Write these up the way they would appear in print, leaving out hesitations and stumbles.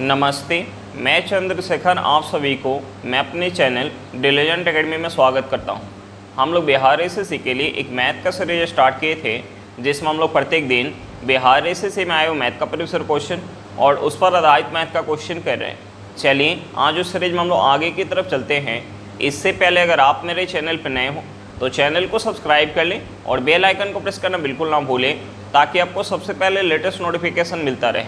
नमस्ते, मैं चंद्रशेखर आप सभी को मैं अपने चैनल डिलीजेंट एकेडमी में स्वागत करता हूं। हम लोग बिहार एसएससी के लिए एक मैथ का सीरीज स्टार्ट किए थे, जिसमें हम लोग प्रत्येक दिन बिहार एसएससी में आए हुए मैथ का प्रीवियस क्वेश्चन और उस पर आधारित मैथ का क्वेश्चन कर रहे हैं। चलिए आज उस सीरीज में हम लोग आगे की तरफ चलते हैं। इससे पहले अगर आप मेरे चैनल पर नए हो तो चैनल को सब्सक्राइब कर लें और बेल आइकन को प्रेस करना बिल्कुल ना भूलें, ताकि आपको सबसे पहले लेटेस्ट नोटिफिकेशन मिलता रहे।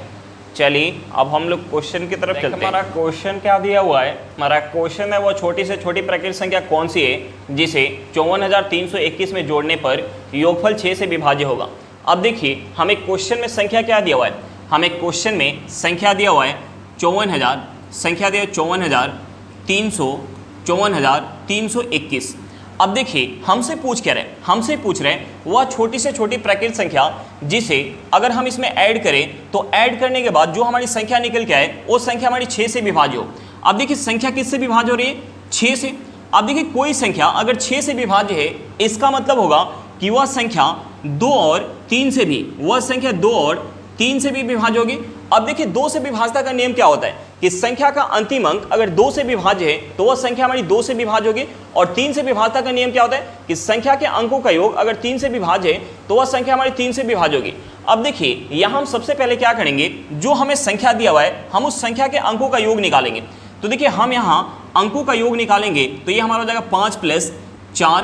चलिए अब हम लोग क्वेश्चन की तरफ चलते हैं। हमारा क्वेश्चन क्या दिया हुआ है? हमारा क्वेश्चन है वो छोटी से छोटी प्राकृतिक संख्या कौन सी है जिसे 54,321 में जोड़ने पर योगफल 6 से विभाज्य होगा। अब देखिए हमें क्वेश्चन में संख्या क्या दिया हुआ है। हमें क्वेश्चन में संख्या दिया हुआ है 54,000, संख्या दिया 54,321। अब देखिए हमसे पूछ क्या रहे हैं, हमसे पूछ रहे हैं वह छोटी से छोटी प्राकृतिक संख्या जिसे अगर हम इसमें ऐड करें तो ऐड करने के बाद जो हमारी संख्या निकल के आए वो संख्या हमारी 6 से विभाज्य हो। अब देखिए संख्या किससे विभाज्य हो रही है? 6 से। अब देखिए कोई संख्या अगर 6 से विभाज्य है, इसका मतलब होगा कि वह संख्या 2 और 3 से भी, वह संख्या 2 और 3 से भी विभाज्य होगी। अब देखिए 2 से विभाज्यता का नियम क्या होता है कि संख्या का अंतिम अंक अगर 2 से विभाज्य है तो वह संख्या हमारी 2 से विभाज्य होगी। और 3 से विभाज्यता का नियम क्या होता है कि संख्या के अंकों का योग अगर 3 से विभाज्य है तो वह संख्या हमारी 3 से विभाज्य होगी। अब देखिए यहाँ हम सबसे पहले क्या करेंगे, जो हमें संख्या दिया हुआ है हम उस संख्या के अंकों का योग निकालेंगे। तो देखिए हम यहाँ अंकों का योग निकालेंगे तो ये हमारा हो जाएगा 5 + 4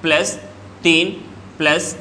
+ 3 +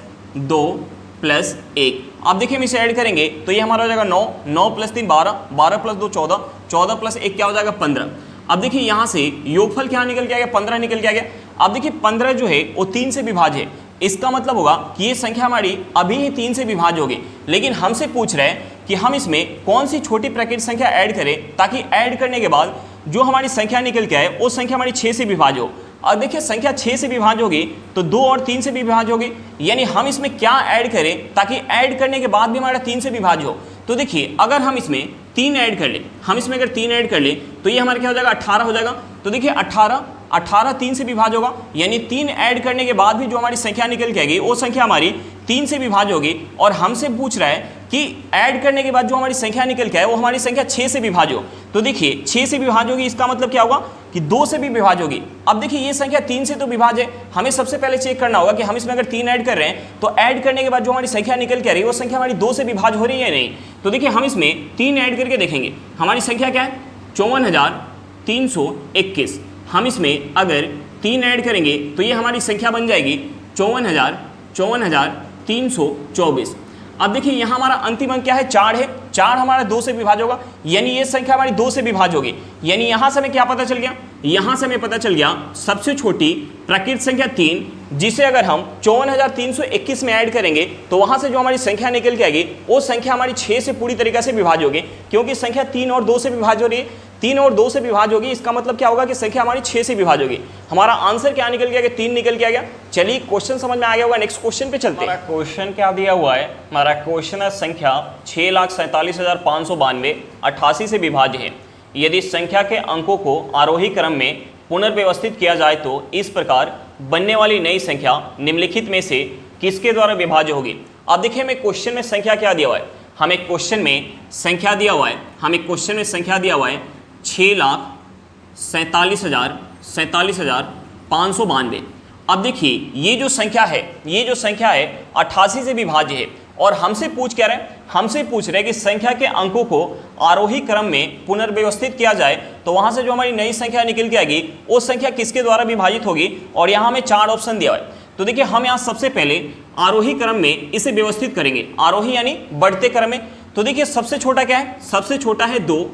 2 + 1। अब देखिए हम इसे ऐड करेंगे तो ये हमारा हो जाएगा 9, 9 + 3 12, 12 + 2 14, 14 + 1 क्या हो जाएगा 15। अब देखिए यहाँ से योगफल क्या निकल के आ गया, 15 निकल के आ गया। अब देखिए 15 जो है वो 3 से विभाज्य है, इसका मतलब होगा कि ये संख्या हमारी अभी ही 3 से विभाज्य होगी। लेकिन हमसे पूछ रहे हैं कि हम इसमें कौन सी छोटी प्राकृतिक संख्या ऐड करें ताकि ऐड करने के बाद जो हमारी संख्या निकल के आए वो संख्या हमारी 6 से विभाज्य हो। और देखिए संख्या 6 से विभाज्य होगी तो 2 और 3 से भी विभाज्य होगी, यानी हम इसमें क्या ऐड करें ताकि ऐड करने के बाद भी हमारा 3 से विभाज्य हो। तो देखिए अगर हम इसमें 3 ऐड कर लें, हम इसमें अगर 3 ऐड कर लें तो ये हमारा क्या हो जाएगा 18 हो जाएगा। तो देखिए 18 3 से विभाज्य होगा, यानी 3 ऐड करने के बाद भी जो हमारी संख्या निकल के आएगी वो संख्या हमारी 3 से विभाज्य होगी। और हमसे पूछ रहा है कि ऐड करने के बाद जो हमारी संख्या निकल के आए वो हमारी संख्या 6 से विभाज्य हो। तो देखिए 6 से विभाज्य होगी, इसका मतलब क्या होगा कि 2 से भी विभाज्य होगी। अब देखिए ये संख्या 3 से तो विभाज्य है, हमें सबसे पहले चेक करना होगा कि हम इसमें अगर 3 ऐड कर रहे हैं तो ऐड करने के बाद जो हमारी संख्या निकल के आ रही है वो संख्या हमारी 2 से विभाज्य हो रही है या नहीं। तो देखिए हम इसमें 3 ऐड करके देखेंगे, हमारी संख्या क्या है 54,321। हम इसमें अगर 3 ऐड करेंगे तो ये हमारी संख्या बन जाएगी 54,324। अब देखिए यहाँ हमारा अंतिम अंक क्या है 4 है, 4 हमारा 2 से विभाज्य होगा, यानी ये संख्या हमारी 2 से विभाज्य होगी। यानी यहाँ से हमें क्या पता चल गया, यहाँ से हमें पता चल गया सबसे छोटी प्राकृतिक संख्या 3, जिसे अगर हम 54,321 में ऐड करेंगे तो वहाँ से जो हमारी संख्या निकल के आएगी वो संख्या हमारी 6 से पूरी तरीके से विभाज्य होगी, क्योंकि संख्या 3 और 2 से विभाज्य हो रही है। 3 और 2 से विभाज्य होगी, इसका मतलब क्या होगा कि संख्या हमारी 6 से विभाज्य होगी। हमारा आंसर क्या निकल गया कि 3 निकल के आ गया। चलिए क्वेश्चन समझ में आ गया होगा, नेक्स्ट क्वेश्चन पे चलते हैं। क्वेश्चन क्या दिया हुआ है, हमारा क्वेश्चन है संख्या 6,47,592 88 से विभाज्य है। यदि संख्या के अंकों को आरोही क्रम में पुनर्व्यवस्थित किया जाए तो इस प्रकार बनने वाली नई संख्या निम्नलिखित में से किसके द्वारा विभाज्य होगी। अब देखिए हमें क्वेश्चन में संख्या क्या दिया हुआ है, हमें क्वेश्चन में संख्या दिया हुआ है, हमें क्वेश्चन में संख्या दिया हुआ है 6,47,592। अब देखिए ये जो संख्या है, ये जो संख्या है 88 से विभाज्य है। और हमसे पूछ क्या रहे हैं, हमसे पूछ रहे हैं कि संख्या के अंकों को आरोही क्रम में पुनर्व्यवस्थित किया जाए तो वहां से जो हमारी नई संख्या निकल के आएगी वो संख्या किसके द्वारा विभाजित होगी। और यहाँ हमें 4 ऑप्शन दिया हुआ है। तो देखिए हम यहाँ सबसे पहले आरोही क्रम में इसे व्यवस्थित करेंगे, आरोही यानी बढ़ते क्रम में। तो देखिए सबसे छोटा क्या है, सबसे छोटा है 2,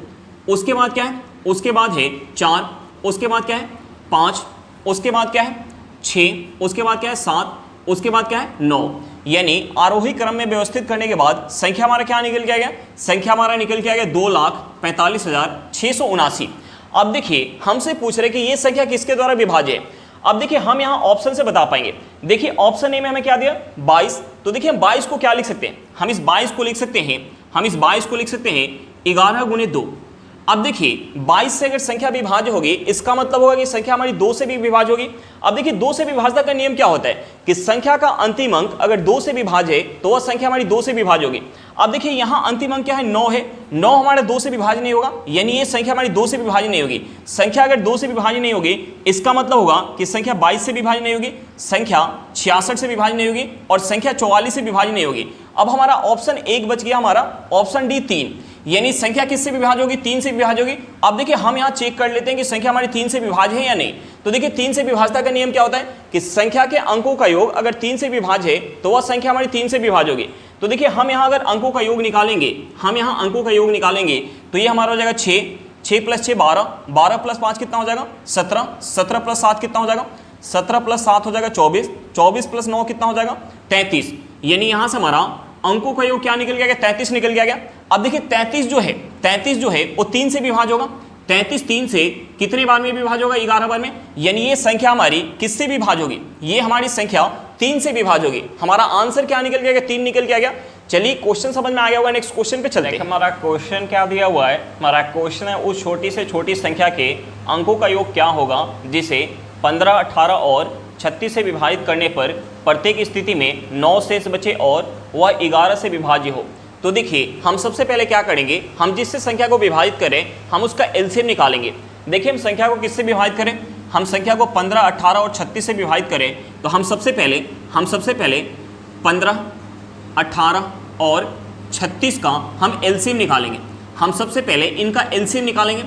उसके बाद क्या है, उसके बाद है 4, उसके बाद क्या है 5, उसके बाद क्या है 6, उसके बाद क्या है 7, उसके बाद क्या है 9। यानी आरोही क्रम में व्यवस्थित करने के बाद संख्या हमारा क्या निकल के आ गया, संख्या हमारा निकल के आ गया 2,45,679। अब देखिए हमसे पूछ रहे कि ये संख्या किसके द्वारा विभाज्य है। अब देखिए हम यहाँ ऑप्शन से बता पाएंगे। देखिए ऑप्शन ए में हमें क्या दिया 22। तो देखिए हम 22 को क्या लिख सकते हैं, हम इस 22 को लिख सकते हैं, हम इस 22 को लिख सकते हैं 11 × 2। अब देखिए 22 से अगर संख्या विभाज्य होगी इसका मतलब होगा कि संख्या हमारी 2 से भी विभाज्य होगी। अब देखिए 2 से विभाज्यता का नियम क्या होता है कि संख्या का अंतिम अंक अगर 2 से विभाज्य है तो वह संख्या हमारी 2 से विभाज्य होगी। अब देखिए यहाँ अंतिम अंक क्या है, 9 है, 9 हमारा 2 से विभाज्य नहीं होगा, यानी ये संख्या हमारी 2 से विभाज्य नहीं होगी। संख्या अगर 2 से विभाज्य नहीं होगी इसका मतलब होगा कि संख्या 22 से विभाज्य नहीं होगी, संख्या 66 से विभाज्य नहीं होगी और संख्या 44 से विभाज्य नहीं होगी। अब हमारा ऑप्शन 1 बच गया, हमारा ऑप्शन डी 3, यानी संख्या किससे विभाज्य होगी, 3 से विभाज्य होगी। अब देखिए हम यहाँ चेक कर लेते हैं कि संख्या हमारी 3 से विभाज्य है या नहीं। तो देखिए 3 से विभाज्यता का नियम क्या होता है कि संख्या के अंकों का योग अगर 3 से विभाज्य है तो वह संख्या हमारी 3 से विभाज्य होगी। तो देखिए हम यहाँ अगर अंकों का योग निकालेंगे, हम यहाँ अंकों का योग निकालेंगे तो ये हमारा हो जाएगा 6, 6 + 6 12, 12 + 5 कितना हो जाएगा 17, 17 + 7 कितना हो जाएगा 17 + 7 हो जाएगा 24, 24 + 9 कितना हो जाएगा 33, यानी यहाँ से हमारा अंकों का योग क्या निकल गया, 33 निकल गया। अब देखिए 33 जो है वो 3 से विभाज्य होगा। 33 3 से कितने बार में विभाज्य होगा, 11 बार में, यानी ये संख्या हमारी किससे विभाज्य होगी, ये हमारी संख्या 3 से विभाज्य होगी। हमारा आंसर क्या निकल गया, 3 निकल गया। चलिए क्वेश्चन समझ में आ गया होगा, नेक्स्ट क्वेश्चन पे चलते हैं। हमारा क्वेश्चन क्या दिया हुआ है, हमारा क्वेश्चन है उस छोटी से छोटी संख्या के अंकों का योग क्या होगा जिसे 15, 18 और 36 से विभाजित करने पर प्रत्येक स्थिति में 9 शेष बचे और वह 11 से विभाज्य हो। तो देखिए हम सबसे पहले क्या करेंगे, हम जिससे संख्या को विभाजित करें हम उसका एलसीएम निकालेंगे। देखिए हम संख्या को किससे विभाजित करें, हम संख्या को 15, 18 और 36 से विभाजित करें तो हम सबसे पहले 15, 18 और 36 का हम एलसीएम निकालेंगे। हम सबसे पहले इनका एलसीएम निकालेंगे।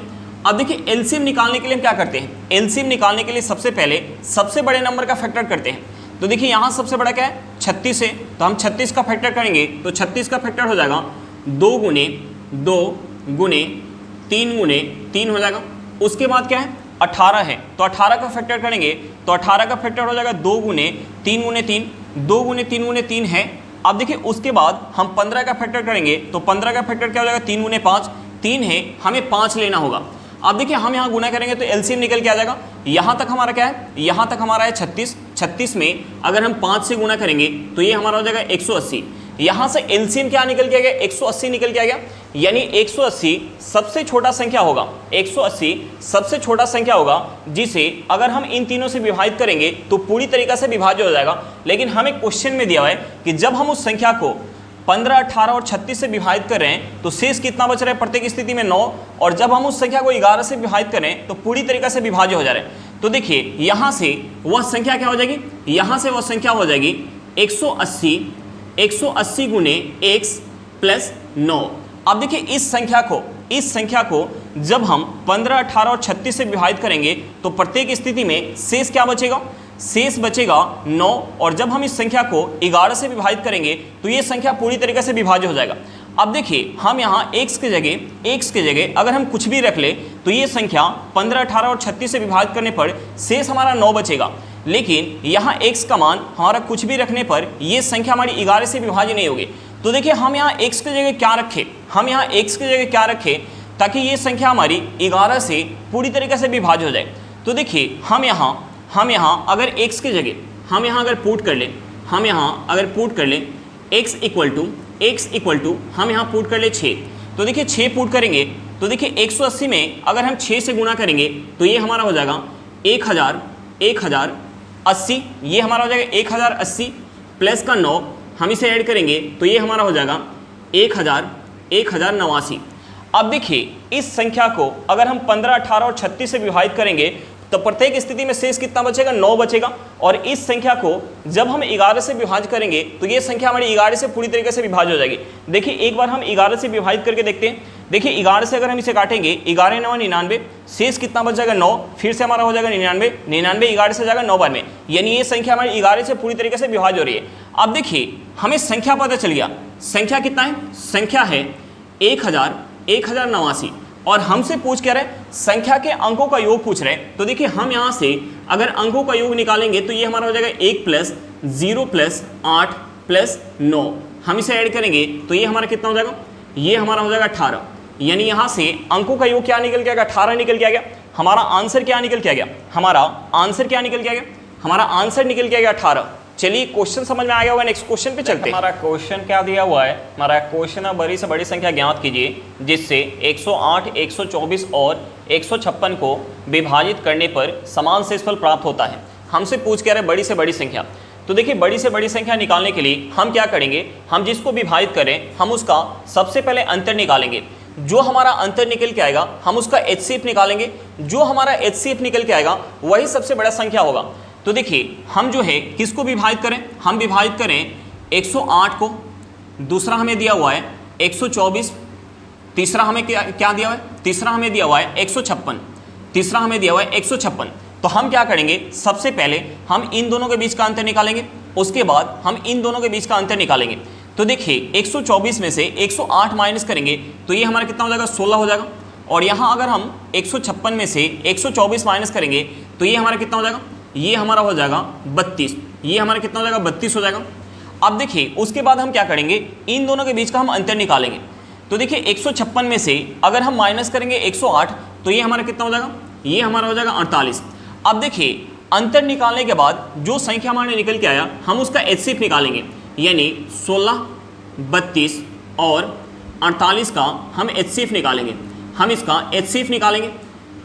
अब देखिए एलसीएम निकालने के लिए हम क्या करते हैं, एलसीएम निकालने के लिए सबसे पहले सबसे बड़े नंबर का फैक्टर करते हैं। तो देखिए यहाँ सबसे बड़ा क्या है 36 है, तो हम 36 का फैक्टर करेंगे तो 36 का फैक्टर हो जाएगा 2 गुने 2 गुने 3 गुने 3 हो जाएगा। उसके बाद क्या है 18 है, तो 18 का फैक्टर करेंगे तो 18 का फैक्टर हो जाएगा 2 गुने 3 गुने 3, 2 गुने 3 गुने 3 है। अब देखिए उसके बाद हम 15 का फैक्टर करेंगे तो 15 का फैक्टर क्या हो जाएगा 3 गुने 5, 3 है, हमें 5 लेना होगा। अब देखिए हम यहाँ गुना करेंगे तो एलसीएम निकल के आ जाएगा। यहाँ तक हमारा क्या है, यहाँ तक हमारा है 36, 36 में अगर हम 5 से गुना करेंगे तो ये हमारा हो जाएगा 180। यहाँ से एलसीएम क्या निकल के आ गया, 180 निकल के आ गया, यानी 180 सबसे छोटा संख्या होगा, 180 सबसे छोटा संख्या होगा जिसे अगर हम इन तीनों से विभाजित करेंगे तो पूरी तरीके से विभाज्य हो जाएगा। लेकिन हमें क्वेश्चन में दिया हुआ है कि जब हम उस संख्या को 15, 18 और 36 से विभाजित कर रहे हैं तो शेष कितना बच रहा है प्रत्येक स्थिति में 9, और जब हम उस संख्या को 11 से विभाजित करें तो पूरी तरीके से विभाज्य हो जा रहे हैं। तो देखिए यहाँ से वह संख्या क्या हो जाएगी, यहाँ से वह संख्या हो जाएगी 180 गुने x + 9। अब देखिए इस संख्या को जब हम 15, 18 और 36 से विभाजित करेंगे तो प्रत्येक स्थिति में शेष क्या बचेगा, शेष बचेगा 9, और जब हम इस संख्या को 11 से विभाजित करेंगे तो ये संख्या पूरी तरीके से विभाज्य हो जाएगा। अब देखिए हम यहाँ x के जगह अगर हम कुछ भी रख ले तो ये संख्या 15, 18 और 36 से विभाजित करने पर शेष हमारा 9 बचेगा। लेकिन यहाँ x का मान हमारा कुछ भी रखने पर ये संख्या हमारी 11 से विभाज्य नहीं होगी। तो देखिए हम यहाँ x की जगह क्या रखें, ताकि ये संख्या हमारी 11 से पूरी तरीके से विभाज्य हो जाए। तो देखिए हम यहाँ अगर x की जगह हम यहाँ अगर पुट कर लें x इक्वल टू हम यहाँ पुट कर ले 6, तो देखिए 6 पुट करेंगे तो देखिए 180 में अगर हम 6 से गुना करेंगे तो ये हमारा हो जाएगा 1080, ये हमारा हो जाएगा 1080 प्लस का 9 हम इसे ऐड करेंगे तो ये हमारा हो जाएगा 1089। अब देखिए इस संख्या को अगर हम 15, 18 और 36 से विभाजित करेंगे तो प्रत्येक स्थिति में शेष कितना बचेगा, 9 बचेगा। और इस संख्या को जब हम 11 से विभाजित करेंगे तो ये संख्या हमारी 11 से पूरी तरीके से विभाज्य हो जाएगी। देखिए एक बार हम 11 से विभाजित करके देखते हैं। देखिए 11 से अगर हम इसे काटेंगे 11 9 99, शेष कितना बच जाएगा 9, फिर से हमारा हो जाएगा 99, 99 11 से जाएगा 9 बार में, यानी ये संख्या हमारी 11 से पूरी तरीके से विभाज्य हो रही है। अब देखिए हमें संख्या पता चल गया, संख्या कितना है, संख्या है 1089, और हमसे पूछ क्या रहे, संख्या के अंकों का योग पूछ रहे हैं। तो देखिए हम यहाँ से अगर अंकों का योग निकालेंगे तो ये हमारा हो जाएगा 1 + 0 + 8 + 9, हम इसे ऐड करेंगे तो ये हमारा कितना हो जाएगा, ये हमारा हो जाएगा 18, यानी यहाँ से अंकों का योग क्या निकल के आएगा, 18 निकल के आ गया। हमारा आंसर क्या निकल के आ गया, हमारा आंसर निकल के आ गया 18। चलिए क्वेश्चन समझ में आ गया होगा, नेक्स्ट क्वेश्चन पे चलते हैं। हमारा क्वेश्चन क्या दिया हुआ है, हमारा क्वेश्चन है बड़ी से बड़ी संख्या ज्ञात कीजिए जिससे 108, 124 और 156 को विभाजित करने पर समान शेषफल प्राप्त होता है। हमसे पूछ क्या रहे बड़ी से बड़ी संख्या। तो देखिए बड़ी से बड़ी संख्या निकालने के लिए हम क्या करेंगे, हम जिसको विभाजित करें हम उसका सबसे पहले अंतर निकालेंगे। जो हमारा अंतर निकल के आएगा हम उसका HCF निकालेंगे। जो हमारा HCF निकल के आएगा वही सबसे बड़ा संख्या होगा। तो देखिए हम जो है किसको विभाजित करें, हम विभाजित करें 108 को, दूसरा हमें दिया हुआ है 124, तीसरा हमें क्या दिया हुआ है, तीसरा हमें दिया हुआ है 156, तीसरा हमें दिया हुआ है 156। तो हम क्या करेंगे, सबसे पहले हम इन दोनों के बीच का अंतर निकालेंगे, उसके बाद हम इन दोनों के बीच का अंतर निकालेंगे। तो देखिए 124 में से 108 माइनस करेंगे तो ये हमारा कितना हो जाएगा, 16 हो जाएगा। और यहाँ अगर हम 156 में से 124 माइनस करेंगे तो ये हमारा कितना हो जाएगा, ये हमारा हो जाएगा 32। ये हमारा कितना हो जाएगा, 32 हो जाएगा। अब देखिए उसके बाद हम क्या करेंगे, इन दोनों के बीच का हम अंतर निकालेंगे। तो देखिए 156 में से अगर हम माइनस करेंगे 108 तो ये हमारा कितना हो जाएगा, ये हमारा हो जाएगा 48। अब देखिए अंतर निकालने के बाद जो संख्या हमारे निकल के आया हम उसका HCF निकालेंगे, यानी 16, 32 और 48 का हम HCF निकालेंगे। हम इसका HCF निकालेंगे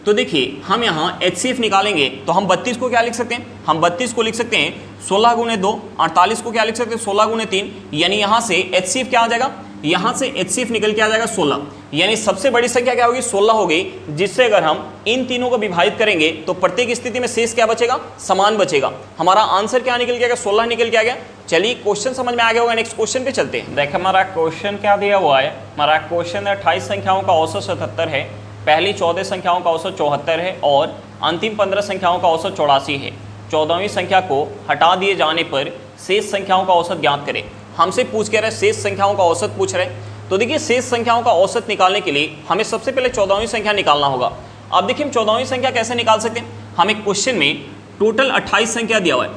तो देखिए हम यहाँ HCF निकालेंगे तो हम 32 को क्या लिख सकते हैं, हम 32 को लिख सकते हैं 16 गुने 2, 48 को क्या लिख सकते हैं 16 गुने 3, यानी यहाँ से HCF क्या आ जाएगा, यहाँ से HCF निकल के आ जाएगा 16। यानी सबसे बड़ी संख्या क्या होगी, 16 हो गई, जिससे अगर हम इन तीनों को विभाजित करेंगे तो प्रत्येक स्थिति में शेष क्या बचेगा, समान बचेगा। हमारा आंसर क्या निकल के आ गया, 16 निकल के आ गया। चलिए क्वेश्चन समझ में आ गया होगा, नेक्स्ट क्वेश्चन पे चलते हैं। देखिए हमारा क्वेश्चन क्या दिया हुआ है, हमारा क्वेश्चन 28 संख्याओं का औसत 77 है, पहली 14 संख्याओं का औसत 74 है और अंतिम 15 संख्याओं का औसत 84 है। 14वीं संख्या को हटा दिए जाने पर शेष संख्याओं का औसत ज्ञात करें। हमसे पूछ के रहे शेष संख्याओं का औसत पूछ रहे। तो देखिए शेष संख्याओं का औसत निकालने के लिए हमें सबसे पहले 14वीं संख्या निकालना होगा। अब देखिए हम 14वीं संख्या कैसे निकाल सकते हैं, हमें क्वेश्चन में टोटल 28 संख्या दिया हुआ है,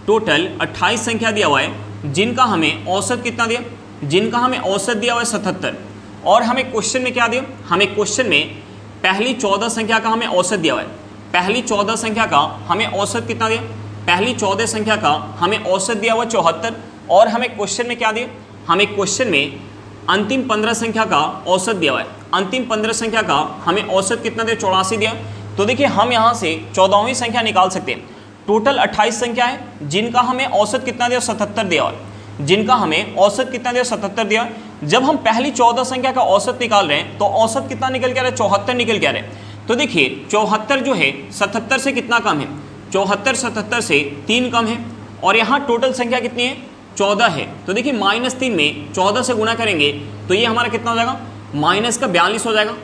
टोटल 28 संख्या दिया हुआ है जिनका हमें औसत कितना दिया, जिनका हमें औसत दिया हुआ है 77। और हमें क्वेश्चन में क्या दिया, हमें क्वेश्चन में पहली 14 संख्या का हमें औसत दिया हुआ है। पहली 14 संख्या का हमें औसत कितना दिया, पहली 14 संख्या का हमें औसत दिया हुआ 74। और हमें क्वेश्चन में क्या दिया, हमें क्वेश्चन में अंतिम 15 संख्या का औसत दिया हुआ है। अंतिम 15 संख्या का हमें औसत कितना दिया, 84 दिया। तो देखिए हम यहाँ से 14वीं संख्या निकाल सकते हैं। टोटल 28 संख्या है जिनका हमें औसत कितना दिया, 77 दिया हुआ है, जिनका हमें औसत कितना दिया, 77 दिया। जब हम पहली 14 संख्या का औसत निकाल रहे हैं तो औसत कितना निकल के आ रहा है, 74 निकल के आ रहा है। तो देखिए 74 जो है 77 से कितना कम है, 74 77 से 3 कम है। और यहाँ टोटल संख्या कितनी है, 14 है। तो देखिए -3 में 14 से गुना करेंगे तो ये हमारा कितना हो जाएगा, माइनस का 42 हो जाएगा।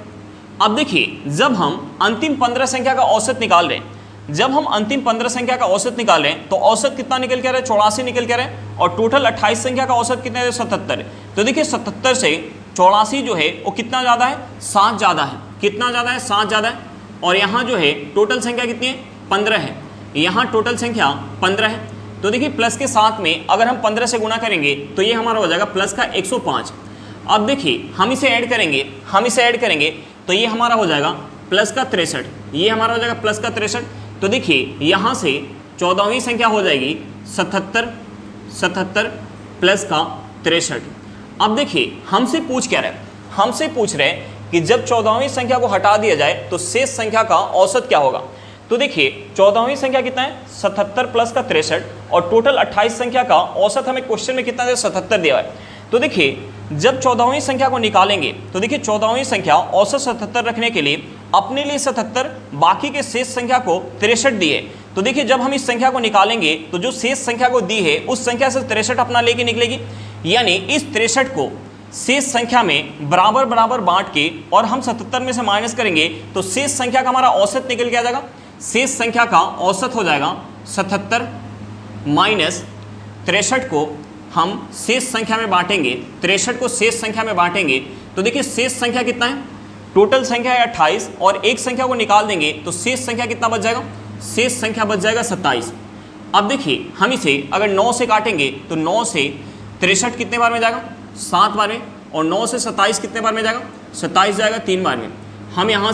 अब देखिए जब हम अंतिम 15 संख्या का औसत निकाल रहे हैं, जब हम अंतिम 15 संख्या का औसत निकाल रहे हैं तो औसत कितना निकल के आ रहा है, 84 निकल के आ रहा है। और टोटल 28 संख्या का औसत कितना है, 77। तो देखिए 77 से 84 जो है वो कितना ज़्यादा है, 7 ज़्यादा है। कितना ज़्यादा है, 7 ज़्यादा है। और यहाँ जो है टोटल संख्या कितनी है, 15 है। यहाँ टोटल संख्या 15 है। तो देखिए प्लस के साथ में अगर हम 15 से गुना करेंगे तो ये हमारा हो जाएगा प्लस का 105। अब देखिए हम इसे ऐड करेंगे, हम इसे ऐड करेंगे तो ये हमारा हो जाएगा प्लस का 63। ये हमारा हो जाएगा प्लस का 63। तो देखिए यहाँ से 14वीं संख्या हो जाएगी 77 प्लस का 63। अब देखिए हमसे पूछ क्या रहे, हमसे पूछ रहे कि जब 14वीं संख्या को हटा दिया जाए तो शेष संख्या का औसत क्या होगा। तो देखिए 14वीं संख्या कितना है, 77 प्लस का 63। और टोटल 28 संख्या का औसत हमें क्वेश्चन में कितना है, 77 दिया है। तो देखिए जब 14वीं संख्या को निकालेंगे तो देखिए 14वीं संख्या औसत 77 रखने के लिए अपने लिए 77, बाकी के शेष संख्या को 63 दिए। तो देखिए जब हम इस संख्या को निकालेंगे तो जो शेष संख्या को दी है उस संख्या से 63 अपना लेके निकलेगी। यानी इस 63 को शेष संख्या में बराबर बराबर बांट के और हम 77 में से माइनस करेंगे तो शेष संख्या का हमारा औसत निकल के आ जाएगा। शेष संख्या का औसत हो जाएगा 77 माइनस 63 को हम शेष संख्या में बांटेंगे, 63 को शेष संख्या में बांटेंगे तो देखिए शेष संख्या कितना है, टोटल संख्या है 28 और एक संख्या को निकाल देंगे तो शेष संख्या कितना बच जाएगा, शेष संख्या बच जाएगा 27। अब देखिए हम इसे अगर 9 से काटेंगे तो 9 से 63 कितने बार में जाएगा, 7 बार में। और 9 से 27 कितने बार में जाएगा, 27 जाएगा 3 बार में। हम यहाँ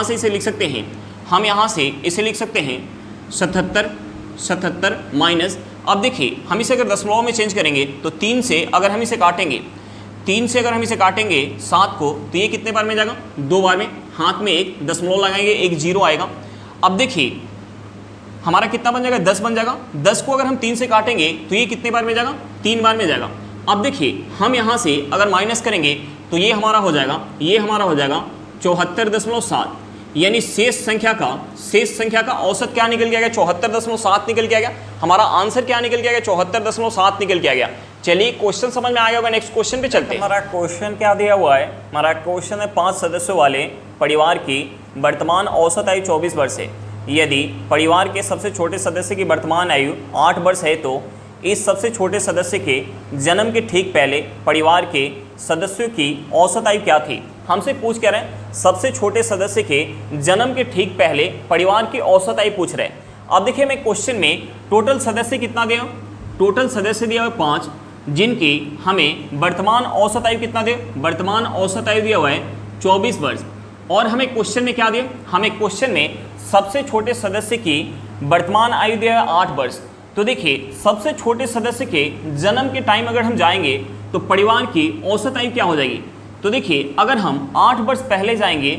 से इसे लिख सकते हैं, हम यहाँ से इसे लिख सकते हैं 77 माइनस अब देखिए हम इसे अगर दशमलव में चेंज करेंगे तो 3 से अगर हम इसे काटेंगे, 3 से अगर हम इसे काटेंगे 7 को, तो ये कितने बार में जाएगा? 2 बार में। हाथ में एक दशमलव लगाएंगे, एक जीरो आएगा। अब देखिए हमारा कितना बन जाएगा? 10 बन जाएगा। 10 को अगर हम 3 से काटेंगे तो ये कितने बार में जाएगा? 3 बार में जाएगा। अब देखिए हम यहाँ से अगर माइनस करेंगे तो ये हमारा हो जाएगा, ये हमारा हो जाएगा 74.7, यानी शेष संख्या का औसत क्या निकल के आ गया? 74.7 निकल के आ गया। हमारा आंसर क्या निकल के आ गया? 74.7 निकल के आ गया। चलिए क्वेश्चन समझ में आ गया होगा, नेक्स्ट क्वेश्चन पे चलते हैं। हमारा क्वेश्चन क्या दिया हुआ है? हमारा क्वेश्चन है 5 सदस्यों वाले परिवार की वर्तमान औसत आयु 24 वर्ष है। यदि परिवार के सबसे छोटे सदस्य की वर्तमान आयु 8 वर्ष है तो इस सबसे छोटे सदस्य के जन्म के ठीक पहले परिवार के सदस्यों की औसत आयु क्या थी? हमसे पूछ कह रहे हैं सबसे छोटे सदस्य के जन्म के ठीक पहले परिवार की औसत आयु पूछ रहे हैं। अब देखिए मैं क्वेश्चन में टोटल सदस्य कितना दिया? टोटल सदस्य दिया हुआ 5, जिनकी हमें वर्तमान औसत आयु कितना दे? वर्तमान औसत आयु दिया हुआ है 24 वर्ष। और हमें क्वेश्चन में क्या दिया? हमें क्वेश्चन में सबसे छोटे सदस्य की वर्तमान आयु दिया है 8 वर्ष। तो देखिए सबसे छोटे सदस्य के जन्म के टाइम अगर हम जाएंगे तो परिवार की औसत आयु क्या हो जाएगी? तो देखिए अगर हम 8 वर्ष पहले जाएंगे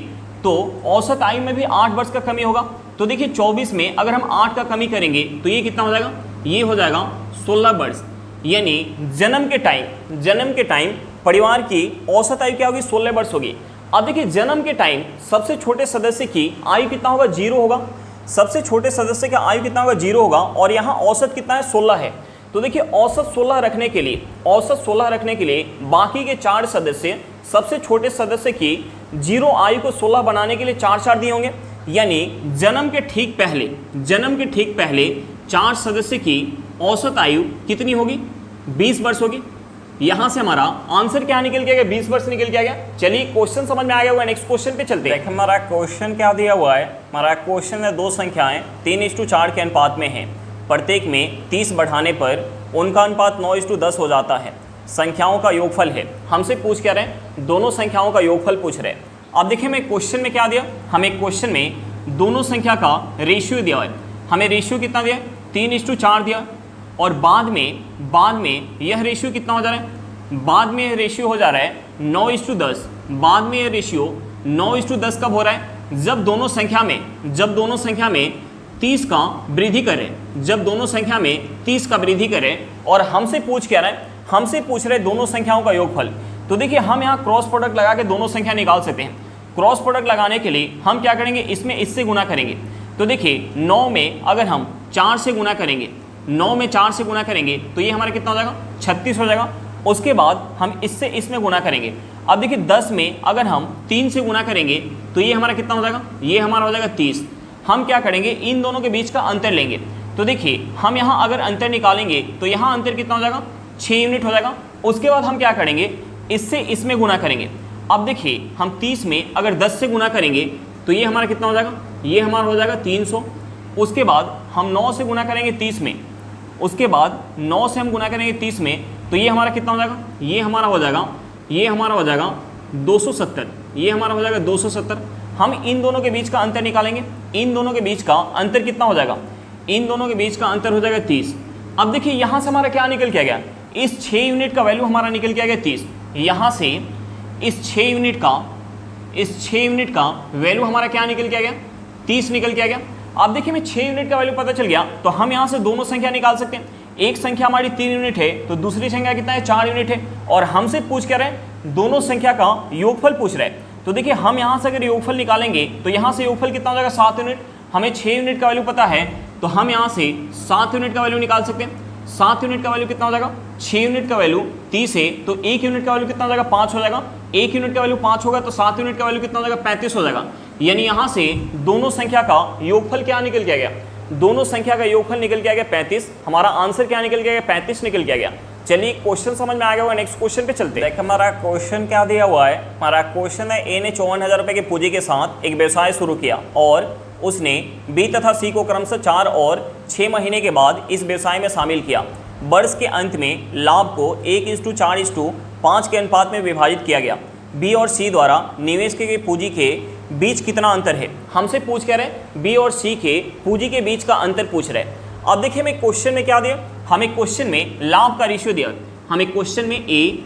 तो औसत आयु में भी 8 वर्ष का कमी होगा। तो देखिए 24 में अगर हम 8 का कमी करेंगे तो ये कितना हो जाएगा? ये हो जाएगा 16 वर्ष, यानी जन्म के टाइम परिवार की औसत आयु क्या होगी? 16 वर्ष होगी। अब देखिए जन्म के टाइम सबसे छोटे सदस्य की आयु कितना होगा? 0 होगा। सबसे छोटे सदस्य का आयु कितना होगा? 0 होगा। और यहाँ औसत कितना है? 16 है। तो देखिए औसत 16 रखने के लिए बाकी के 4 सदस्य सबसे छोटे सदस्य की 0 आयु को 16 बनाने के लिए 4 दिए होंगे, यानी जन्म के ठीक पहले 4 सदस्य की औसत आयु कितनी होगी? 20 वर्ष होगी। यहाँ से हमारा आंसर क्या निकल के आ गया? 20 वर्ष निकल के आ गया। चलिए क्वेश्चन समझ में आ गया होगा, नेक्स्ट क्वेश्चन पे चलते हैं। देखिए हमारा क्वेश्चन क्या दिया हुआ है? हमारा क्वेश्चन में 2 संख्याएं 3:4 के अनुपात में हैं। प्रत्येक में 30 बढ़ाने पर उनका अनुपात 9:10 हो जाता है। संख्याओं का योगफल है। हमसे पूछ क्या रहे हैं? दोनों संख्याओं का योगफल पूछ रहे हैं। अब देखिए मैं क्वेश्चन में क्या दिया? हमें क्वेश्चन में दोनों संख्या का रेशियो दिया है। हमें रेशियो कितना दिया? 3:4 दिया। और बाद में यह रेशियो कितना हो जा रहा है? बाद में यह रेशियो हो जा रहा है 9:10। बाद में यह रेशियो 9:10 कब हो रहा है? जब दोनों संख्या में 30 का वृद्धि करें। और हमसे पूछ क्या रहा है? हमसे पूछ रहे दोनों संख्याओं का योगफल। तो देखिए हम यहाँ क्रॉस प्रोडक्ट लगा के दोनों संख्या निकाल सकते हैं। क्रॉस प्रोडक्ट लगाने के लिए हम क्या करेंगे? इसमें इससे गुना करेंगे। तो देखिए 9 में अगर हम 4 से गुना करेंगे, 9 में 4 से गुना करेंगे तो ये हमारा कितना हो जाएगा? 36 हो जाएगा। उसके बाद हम इससे इसमें गुना करेंगे। अब देखिए 10 में अगर हम 3 से गुना करेंगे तो ये हमारा कितना हो जाएगा? ये हमारा हो जाएगा 30। हम क्या करेंगे? इन दोनों के बीच का अंतर लेंगे। तो देखिए हम यहाँ अगर अंतर निकालेंगे तो यहाँ अंतर कितना हो जाएगा? 6 यूनिट हो जाएगा। उसके बाद हम क्या करेंगे? इससे इसमें गुना करेंगे। अब देखिए हम 30 में अगर 10 से गुना करेंगे तो ये हमारा कितना हो जाएगा? ये हमारा हो जाएगा 300। उसके बाद हम 9 से गुना करेंगे 30 में। उसके बाद 9 से हम गुना करेंगे 30 में तो ये हमारा कितना हो जाएगा? ये हमारा हो जाएगा 270। ये हमारा हो जाएगा 270। हम इन दोनों के बीच का अंतर निकालेंगे। इन दोनों के बीच का अंतर कितना हो जाएगा? इन दोनों के बीच का अंतर हो जाएगा 30। अब देखिए यहाँ से हमारा क्या निकल के आ गया? इस 6 यूनिट का वैल्यू हमारा निकल के आ गया 30। यहाँ से इस 6 यूनिट का वैल्यू हमारा क्या निकल के आ गया? 30 निकल के आ गया। अब देखिए मैं 6 यूनिट का वैल्यू पता चल गया तो हम यहाँ से दोनों संख्या निकाल सकते हैं। एक संख्या हमारी 3 यूनिट है तो दूसरी संख्या कितना है? 4 यूनिट है। और हमसे पूछ क्या रहे हैं? दोनों संख्या का योगफल पूछ रहे हैं। तो देखिए हम यहाँ से अगर योगफल निकालेंगे तो यहाँ से योगफल कितना हो जाएगा? 7 यूनिट। हमें 6 यूनिट का वैल्यू पता है तो हम यहाँ से 7 यूनिट का वैल्यू निकाल सकते हैं। 7 यूनिट का वैल्यू कितना हो जाएगा? 6 यूनिट का वैल्यू 30 है तो 1 यूनिट का वैल्यू कितना हो जाएगा? 5 हो जाएगा। 1 यूनिट का वैल्यू 5 होगा तो 7 यूनिट का वैल्यू कितना हो जाएगा? 35 हो जाएगा। यानी यहाँ से दोनों संख्या का योगफल क्या निकल के आ गया? दोनों संख्या का योगफल निकल के आ गया 35। हमारा आंसर क्या निकल के आ गया? 35 निकल के आ गया। चलिए क्वेश्चन समझ में आ गया होगा, नेक्स्ट क्वेश्चन पे चलते हैं। देखिए हमारा क्वेश्चन क्या दिया हुआ है? हमारा क्वेश्चन है ए ने 54,000 रुपये की पूंजी के साथ एक व्यवसाय शुरू किया और उसने बी तथा सी को क्रमशः 4 और 6 महीने के बाद इस व्यवसाय में शामिल किया। वर्ष के अंत में लाभ को 1:4:5 के अनुपात में विभाजित किया गया। बी और सी द्वारा निवेश की गई पूंजी के बीच कितना अंतर है? हमसे पूछ क्या रहे? बी और सी के पूंजी के बीच का अंतर पूछ रहे। अब देखिए मैं क्वेश्चन में क्या दिया? हमें क्वेश्चन में लाभ का रेशियो दिया, हमें क्वेश्चन में ए,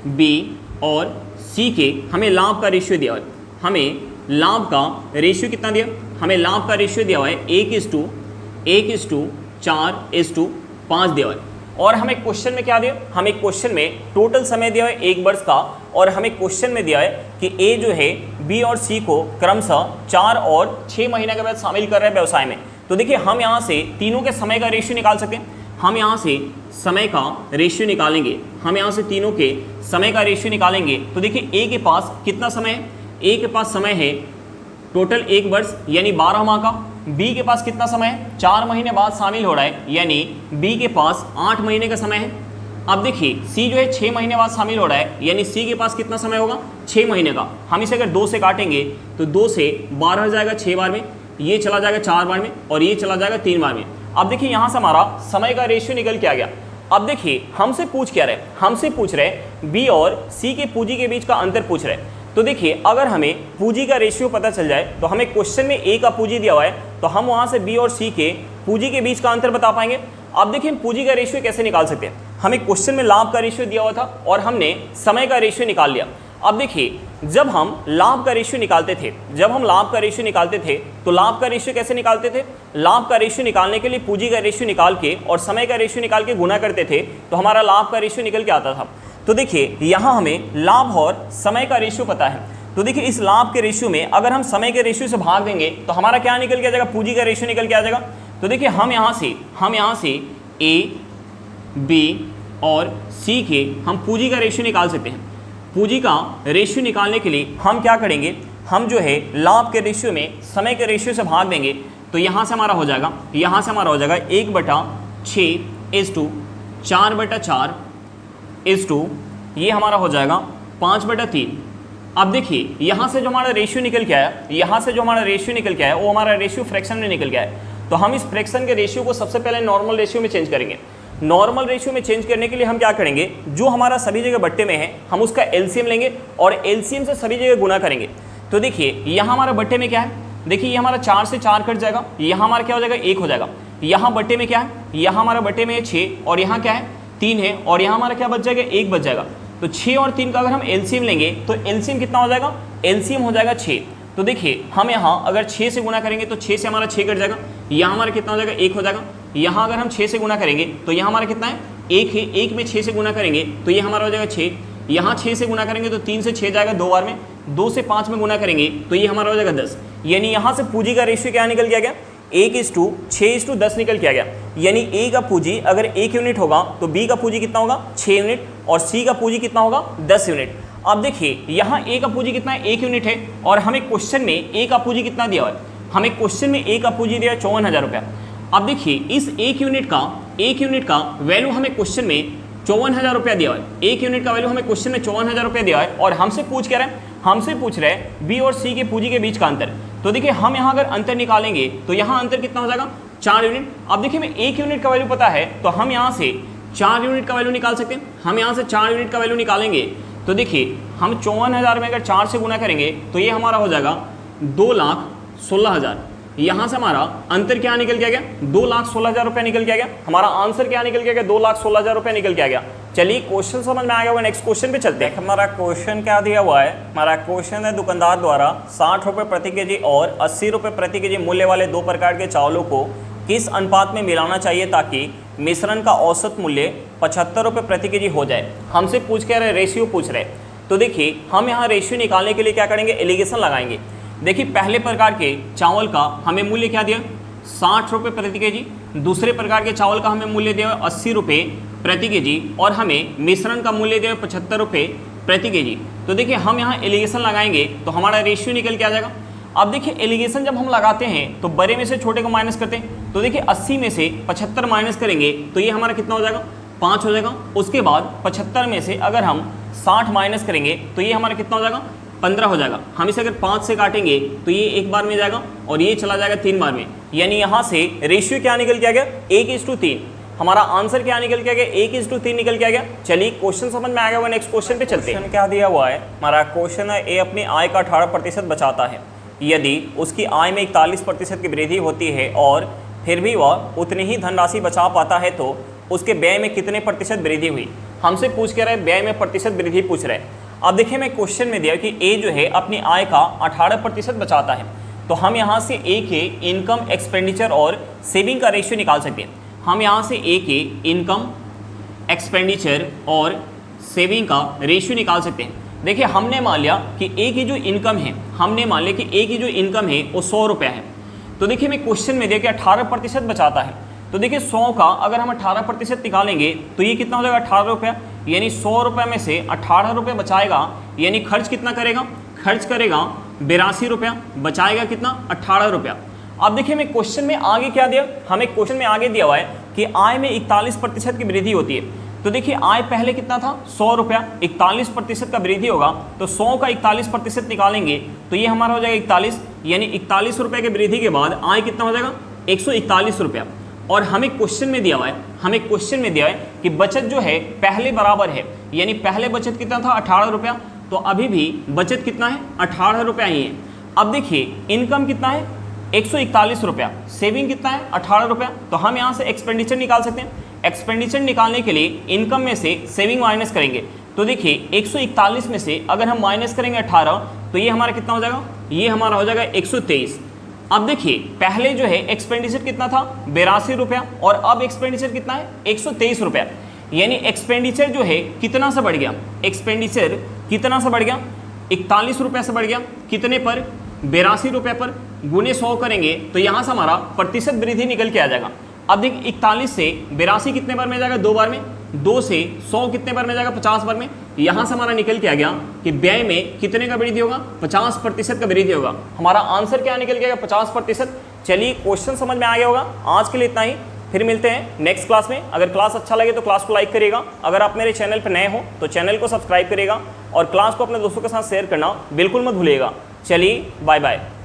बी और सी के हमें लाभ का रेशियो दिया, हमें लाभ का रेशियो कितना दिया, हमें लाभ का रेशियो दिया हुआ है 1:4:5 दिया हुआ है। और हमें क्वेश्चन में क्या दिया, हमें क्वेश्चन में टोटल समय दिया है 1 वर्ष का, और हमें क्वेश्चन में दिया है कि ए जो है बी और सी को क्रमशः 4 और 6 महीने के बाद शामिल कर रहे हैं व्यवसाय में। तो देखिए हम यहाँ से तीनों के समय का रेशियो निकाल सकते हैं, हम यहाँ से समय का रेशियो निकालेंगे, हम यहाँ से तीनों के समय का रेशियो निकालेंगे। तो देखिए ए के पास कितना समय है, ए के पास समय है टोटल 1 वर्ष यानी 12 माह का, बी के पास कितना समय है 4 महीने बाद शामिल हो रहा है यानी बी के पास 8 महीने का समय है। अब देखिए सी जो है 6 महीने बाद शामिल हो रहा है यानी सी के पास कितना समय होगा 6 महीने का। हम इसे अगर 2 से काटेंगे तो 2 से 12 जाएगा 6 बार में, ये चला जाएगा 4 बार में और ये चला जाएगा 3 बार में। अब देखिए यहाँ से हमारा समय का रेशियो निकल के आ गया। अब देखिए हमसे पूछ क्या रहे, हमसे पूछ रहे बी और सी के पूंजी के बीच का अंतर पूछ रहे। तो देखिए अगर हमें पूंजी का रेशियो पता चल जाए तो हमें क्वेश्चन में ए का पूंजी दिया हुआ है तो हम वहाँ से बी और सी के पूंजी के बीच का अंतर बता पाएंगे। अब देखिए हम पूंजी का रेशियो कैसे निकाल सकते हैं, हमें क्वेश्चन में लाभ का रेशियो दिया हुआ था और हमने समय का रेशियो निकाल लिया। अब देखिए जब हम लाभ का रेशियो निकालते थे, जब हम लाभ का रेशियो निकालते थे तो लाभ का रेशियो कैसे निकालते थे, लाभ का रेशियो निकालने के लिए पूंजी का रेशियो निकाल के और समय का रेशियो निकाल के गुना करते थे तो हमारा लाभ का रेशियो निकल के आता था। तो देखिए यहाँ हमें लाभ और समय का रेशियो पता है, तो देखिए इस लाभ के रेशियो में अगर हम समय के रेशियो से भाग देंगे तो हमारा क्या निकल के आ जाएगा, पूंजी का रेशियो निकल के आ जाएगा। तो देखिए हम यहाँ से ए, बी और सी के हम पूंजी का रेशियो निकाल सकते हैं। पूंजी का रेशियो निकालने के लिए हम क्या करेंगे, हम जो है लाभ के रेशियो में समय के रेशियो से भाग देंगे तो यहाँ से हमारा हो जाएगा, यहाँ से हमारा हो जाएगा 1/6:4/4 ये हमारा हो जाएगा 5/3। अब देखिए यहाँ से जो हमारा रेशियो निकल के आया, यहाँ से जो हमारा रेशियो निकल के आया वो हमारा रेशियो फ्रैक्शन में निकल के आया। तो हम इस फ्रैक्शन के रेशियो को सबसे पहले नॉर्मल रेशियो में चेंज करेंगे। नॉर्मल रेशियो में चेंज करने के लिए हम क्या करेंगे, जो हमारा सभी जगह बट्टे में है हम उसका एलसीएम लेंगे और एलसीएम से सभी जगह गुना करेंगे। तो देखिए यहाँ हमारा बट्टे में क्या है, देखिए ये हमारा 4 से 4 कट जाएगा, यहाँ हमारा क्या हो जाएगा 1 हो जाएगा। यहाँ बट्टे में क्या है, यहाँ हमारा बट्टे में 6 और यहाँ क्या है 3 है और यहाँ हमारा क्या बच जाएगा 1 बच जाएगा। तो 6 और 3 का अगर हम एलसीएम लेंगे तो एलसीएम कितना हो जाएगा, एलसीएम हो जाएगा 6। तो देखिए हम यहाँ अगर 6 से गुना करेंगे तो 6 से हमारा 6 कट जाएगा, यहाँ हमारा कितना हो जाएगा 1 हो जाएगा। यहाँ अगर हम 6 से गुना करेंगे तो यहाँ हमारा कितना है 1 है, 1 में 6 से गुना करेंगे तो ये हमारा हो जाएगा 6। यहाँ 6 से गुना करेंगे तो 3 से 6 जाएगा 2 बार में, 2 से 5 में गुना करेंगे तो ये हमारा हो जाएगा 10। यानी यहाँ से पूंजी का रेशियो क्या निकल के आ गया, 1:6:10 निकल के आ गया। यानी ए का पूंजी अगर 1 यूनिट होगा तो बी का पूंजी कितना होगा 6 यूनिट और सी का पूंजी कितना होगा 10 यूनिट। अब देखिए यहाँ ए का पूंजी कितना है 1 यूनिट है और हमें क्वेश्चन में ए का पूंजी कितना दिया हुआ है, हमें क्वेश्चन में ए का पूंजी दिया है 54,000 रुपया। अब देखिए इस 1 यूनिट का वैल्यू हमें क्वेश्चन में 54,000 रुपया दिया हुआ है, 1 यूनिट का वैल्यू हमें क्वेश्चन में 54,000 रुपया दिया है और हमसे पूछ क्या रहे हैं, हमसे पूछ रहे हैं बी और सी के पूंजी के बीच का अंतर। तो देखिए हम यहाँ अगर अंतर निकालेंगे तो यहाँ अंतर कितना हो जाएगा 4 यूनिट। अब देखिए हमें 1 यूनिट का वैल्यू पता है तो हम यहाँ से 4 यूनिट का वैल्यू निकाल सकते हैं। हम यहाँ से 4 यूनिट का वैल्यू निकालेंगे तो देखिए हम 54,000 में अगर 4 से गुना करेंगे तो ये हमारा हो जाएगा 2,16,000। यहाँ से हमारा अंतर क्या निकल के आ गया 2,16,000 रुपया निकल के आ गया। हमारा आंसर क्या निकल के आ गया 2,16,000 रुपया निकल के आ गया। चलिए क्वेश्चन समझ में आ गया, नेक्स्ट क्वेश्चन पे चलते हैं। हमारा क्वेश्चन क्या दिया हुआ है, हमारा क्वेश्चन है दुकानदार द्वारा 60 रुपये प्रति केजी और 80 रुपये प्रति केजी मूल्य वाले 2 प्रकार के चावलों को किस अनुपात में मिलाना चाहिए ताकि मिश्रण का औसत मूल्य 75 रुपये प्रति केजी हो जाए। हमसे पूछ के रहे, रेशियो पूछ रहे। तो देखिए हम यहाँ रेशियो निकालने के लिए क्या करेंगे, एलिगेशन लगाएंगे। देखिए पहले प्रकार के चावल का हमें मूल्य क्या दिया 60 रुपये प्रति केजी, दूसरे प्रकार के चावल का हमें मूल्य दिया 80 रुपये प्रति केजी और हमें मिश्रण का मूल्य दिया 75 रुपये प्रति केजी। तो देखिए हम यहाँ एलिगेशन लगाएंगे तो हमारा रेशियो निकल के आ जाएगा। अब देखिए एलिगेशन जब हम लगाते हैं तो बड़े में से छोटे को माइनस करते हैं। तो देखिए 80 में से 75 माइनस करेंगे तो ये हमारा कितना हो जाएगा 5 हो जाएगा। उसके बाद 75 में से अगर हम 60 माइनस करेंगे तो ये हमारा कितना हो जाएगा 15 हो जाएगा। हम इसे अगर 5 से काटेंगे तो ये 1 बार में जाएगा और ये चला जाएगा 3 बार में। यानी यहाँ से रेशियो क्या निकल के आ गया 1:3। हमारा आंसर क्या निकल के आ गया 1:3 निकल के आ गया। चलिए क्वेश्चन समझ में आ गया, वो नेक्स्ट क्वेश्चन पे चलते हैं। क्या दिया हुआ है, हमारा क्वेश्चन है ए अपनी आय का 18% बचाता है। यदि उसकी आय में 41% की वृद्धि होती है और फिर भी वह उतनी ही धनराशि बचा पाता है तो उसके व्यय में कितने प्रतिशत वृद्धि हुई। हमसे पूछ के रहा है व्यय में प्रतिशत वृद्धि पूछ रहा है। अब देखिए मैं क्वेश्चन में दिया कि ए जो है अपनी आय का 18% बचाता है, तो हम यहाँ से ए के इनकम, एक्सपेंडिचर और सेविंग का रेशियो निकाल सकते हैं। हम यहाँ से ए के इनकम, एक्सपेंडिचर और सेविंग का रेशियो निकाल सकते हैं। देखिए हमने मान लिया कि ए की जो इनकम है, हमने मान लिया कि ए की जो इनकम है वो 100 रुपये है। तो देखिए मैं क्वेश्चन में दिया कि 18% बचाता है, तो देखिए 100 का अगर हम 18% निकालेंगे तो ये कितना हो जाएगा 18 रुपये, यानी 100 रुपये में से 18 रुपये बचाएगा, यानी खर्च कितना करेगा, खर्च करेगा 82 रुपया, बचाएगा कितना 18 रुपया। अब देखिए मैं क्वेश्चन में आगे क्या दिया, हमें क्वेश्चन में आगे दिया हुआ है कि आय में 41% की वृद्धि होती है। तो देखिए आय पहले कितना था 100 रुपया, 41% का वृद्धि होगा तो 100 का 41% निकालेंगे तो ये हमारा हो जाएगा 41, यानी 41 रुपये के वृद्धि के बाद आय कितना हो जाएगा 141 रुपया। और हमें क्वेश्चन में दिया हुआ है, हमें क्वेश्चन में दिया है कि बचत जो है पहले बराबर है, यानी पहले बचत कितना था 18 रुपया, तो अभी भी बचत कितना है 18 रुपया ही है। अब देखिए इनकम कितना है 141 रुपया, सेविंग कितना है 18 रुपया, तो हम यहाँ से एक्सपेंडिचर निकाल सकते हैं। एक्सपेंडिचर निकालने के लिए इनकम में से सेविंग माइनस करेंगे, तो देखिए 141 में से अगर हम माइनस करेंगे 18 तो ये हमारा कितना हो जाएगा, ये हमारा हो जाएगा 123। अब देखिए पहले जो है एक्सपेंडिचर कितना था 82 रुपया और अब एक्सपेंडिचर कितना है 123 रुपया, यानी एक्सपेंडिचर जो है कितना से बढ़ गया, एक्सपेंडिचर कितना से बढ़ गया 41 रुपये से बढ़ गया, कितने पर 82 रुपये पर, गुने 100 करेंगे तो यहाँ से हमारा प्रतिशत वृद्धि निकल के आ जाएगा। अब देखिए 41 से 82 कितने बार में जाएगा, 2 बार में, 2 से 100 कितने बार में जाएगा 50 बार में। यहाँ से हमारा निकल के आ गया कि व्यय में कितने का वृद्धि होगा 50% का वृद्धि होगा। हमारा आंसर क्या निकल के आएगा 50%। चलिए क्वेश्चन समझ में आ गया होगा। आज के लिए इतना ही, फिर मिलते हैं नेक्स्ट क्लास में। अगर क्लास अच्छा लगे तो क्लास को लाइक करिएगा, अगर आप मेरे चैनल पर नए हो तो चैनल को सब्सक्राइब करिएगा और क्लास को अपने दोस्तों के साथ शेयर करना बिल्कुल मत भूलिएगा। चलिए बाय बाय।